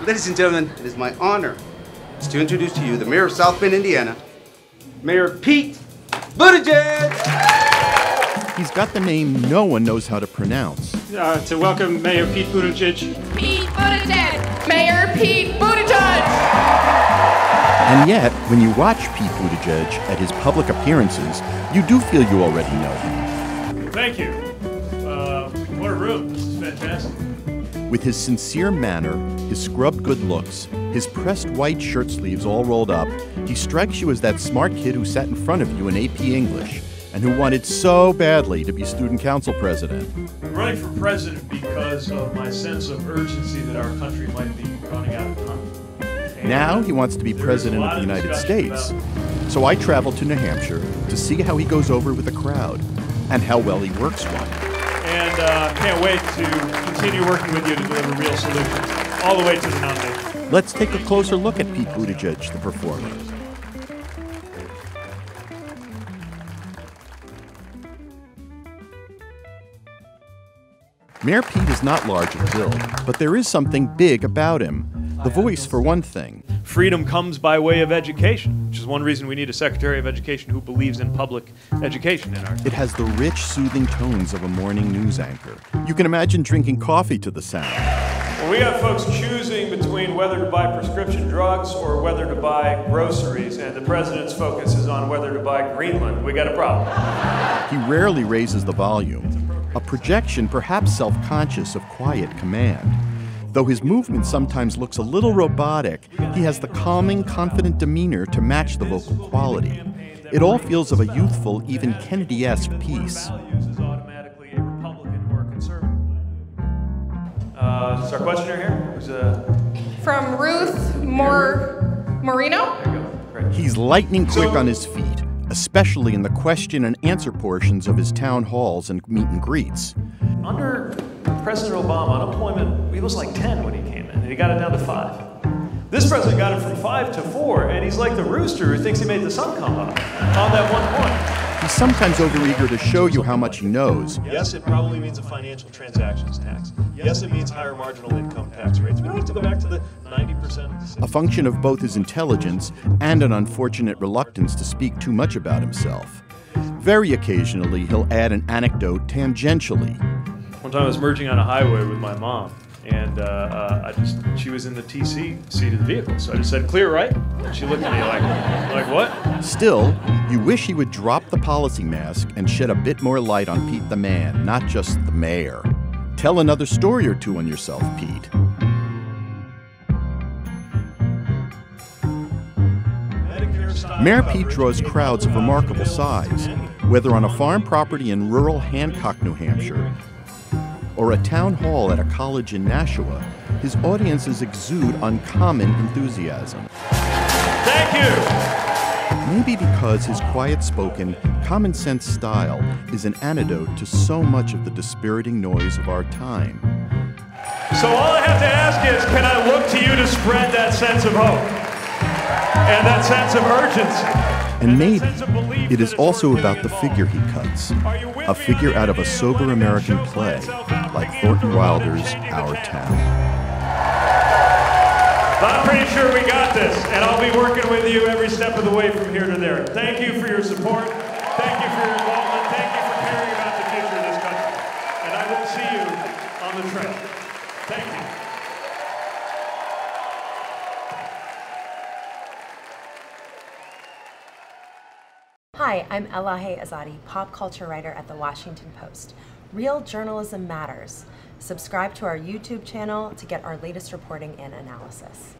Ladies and gentlemen, it is my honor to introduce to you the mayor of South Bend, Indiana, Mayor Pete Buttigieg. He's got the name no one knows how to pronounce. To welcome Mayor Pete Buttigieg. Pete Buttigieg! Mayor Pete Buttigieg! And yet, when you watch Pete Buttigieg at his public appearances, you do feel you already know him. Thank you. What a room. This is fantastic. With his sincere manner, his scrubbed good looks, his pressed white shirt sleeves all rolled up, he strikes you as that smart kid who sat in front of you in AP English and who wanted so badly to be student council president. I'm running for president because of my sense of urgency that our country might be running out of time. Now he wants to be president of the United States. So I traveled to New Hampshire to see how he goes over with the crowd and how well he works one. And can't wait to continue working with you to deliver real solutions all the way to the nomination. Let's take a closer look at Pete Buttigieg, the performer. Mayor Pete is not large in build, but there is something big about him. The voice, for one thing. Freedom comes by way of education, which is one reason we need a Secretary of Education who believes in public education in our country. It has the rich, soothing tones of a morning news anchor. You can imagine drinking coffee to the sound. When we have folks choosing between whether to buy prescription drugs or whether to buy groceries, and the president's focus is on whether to buy Greenland, we got a problem. He rarely raises the volume, a projection perhaps self-conscious of quiet command. Though his movement sometimes looks a little robotic, he has the calming, confident demeanor to match the vocal quality. It all feels of a youthful, even Kennedy-esque piece. Is our questioner here? From Ruth Moreno? There you go. Great. He's lightning quick on his feet, especially in the question and answer portions of his town halls and meet and greets. Under President Obama, unemployment, he was like 10 when he came in, and he got it down to 5. This president got it from 5 to 4, and he's like the rooster who thinks he made the sun come up on that one point. He's sometimes overeager to show you how much he knows. Yes, it probably means a financial transactions tax. Yes, it means higher marginal income tax rates. We don't have to go back to the 90%. A function of both his intelligence and an unfortunate reluctance to speak too much about himself. Very occasionally, he'll add an anecdote tangentially. One time I was merging on a highway with my mom, and she was in the TC seat of the vehicle, so I just said, "Clear, right?" And she looked at me like what? Still, you wish he would drop the policy mask and shed a bit more light on Pete the man, not just the mayor. Tell another story or two on yourself, Pete. Mayor Pete draws crowds of remarkable size, whether on a farm property in rural Hancock, New Hampshire, or a town hall at a college in Nashua. His audiences exude uncommon enthusiasm. Thank you! Maybe because his quiet-spoken, common-sense style is an antidote to so much of the dispiriting noise of our time. So all I have to ask is, can I look to you to spread that sense of hope? And that sense of urgency? And maybe it is also about the figure he cuts, a figure out of a sober American play, like Thornton Wilder's Our Town. I'm pretty sure we got this, and I'll be working with you every step of the way from here to there. Thank you for your support. Thank you for your involvement. Thank you for caring about the future of this country. And I will see you on the trail. Thank you. Hi, I'm Elahe Azadi, pop culture writer at The Washington Post. Real journalism matters. Subscribe to our YouTube channel to get our latest reporting and analysis.